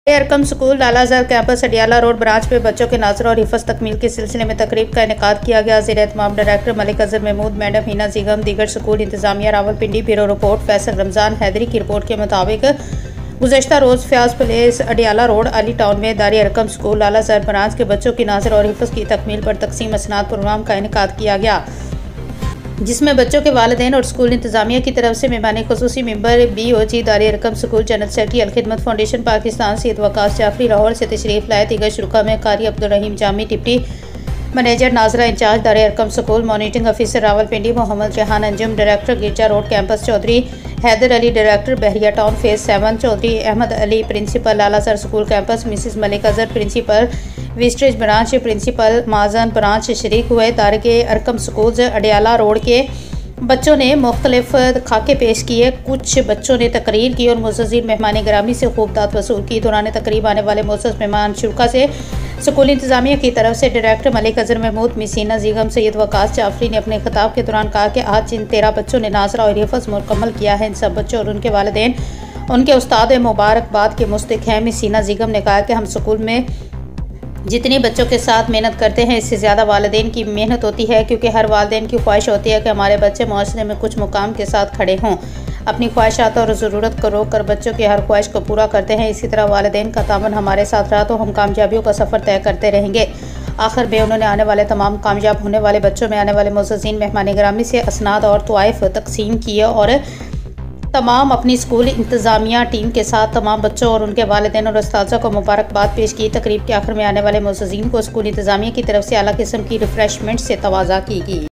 Arkham school Lalazar campus Adiala road branch पे बच्चों के नाज़रा और हिफ़्ज़ तकमील के सिलसिले में तकरीब का इनेकाद किया गया। ज़ेर-ए-एहतमाम डायरेक्टर मलिक अज़हर महमूद, मैडम हिना ज़ीगम, दीगर स्कूल इंतज़ामिया रावलपिंडी। ब्यूरो रिपोर्ट फैसल रमज़ान हैदरी की रिपोर्ट के मुताबिक गुज़श्ता रोज़ Fayyaz place Adiala road Ali town में दारी अरकम स्कूल लालाज़र ब्रांच के बच्चों की नाज़रा और हिफ़्ज़ की तकमील पर तकसीम असनाद प्रोग्राम का इनेकाद किया गया, जिसमें बच्चों के वालिदैन और स्कूल इंतज़ामिया की तरफ से मेहमान खुसूसी member BOG Dar Arqam school general secretary Alkhidmat foundation Pakistan Syed Waqas Jafri Lahore से तशरीफ़ लाए। दीगर शुरा में Qari Abdul Rahim Jami, deputy manager Nazra incharge Dar Arqam school, monitoring officer Rawalpindi Mohammad Rehan Anjum, director Girja road campus Chaudhry Haider Ali, director Bahria town phase 7 Chaudhry Ahmed Ali, principal Lalazar school campus Mrs Malik Azhar, principal Westridge branch, principal माजन ब्रांच शरीक हुए। दारे के अरकम स्कूल अडियाला रोड के बच्चों ने मुख्तलिफ खाके पेश किए। कुछ बच्चों ने तकरीर की और मुअज़्ज़िज़ीन मेहमान गिरामी से खूब दाद वसूल की। दौरान तकरीब आने वाले मुअज़्ज़ज़ मेहमान शुरा से स्कूल इंतज़ामिया की तरफ से डायरेक्टर मलिक अज़हर महमूद, मिस हिना ज़ीगम, सैयद वकास जाफरी ने अपने खिताब के दौरान कहा कि आज जिन 13 बच्चों ने नाज़रा और हिफ़्ज़ मुकम्मल किया है, इन सब बच्चों और उनके वालिदैन उनके उस्ताद मुबारकबाद के मुस्तहिक़ हैं। मिस हिना ज़ीगम ने कहा कि हम स्कूल में जितनी बच्चों के साथ मेहनत करते हैं, इससे ज़्यादा वालिदैन की मेहनत होती है, क्योंकि हर वालिदैन की ख्वाहिश होती है कि हमारे बच्चे माशरे में कुछ मुकाम के साथ खड़े हों। अपनी ख्वाहिशात और ज़रूरत को रोक कर बच्चों की हर ख्वाहिश को पूरा करते हैं। इसी तरह वालिदैन का तावन हमारे साथ रहा तो हम कामयाबियों का सफ़र तय करते रहेंगे। आखिर में उन्होंने आने वाले तमाम कामयाब होने वाले बच्चों में आने वाले मुअज़्ज़ज़ीन मेहमान गिरामी से असनाद और तोहफ़ तकसीम किए और तमाम अपनी स्कूल इंतज़ामिया टीम के साथ तमाम बच्चों और उनके वालिदैन और उस्ताज़ा को मुबारकबाद पेश की। तकरीब के आखिर में आने वाले मुअज़्ज़ज़ीन को स्कूल इंतज़ामिया की तरफ से आला किस्म की रिफ्रेशमेंट से तवाज़ा की गई।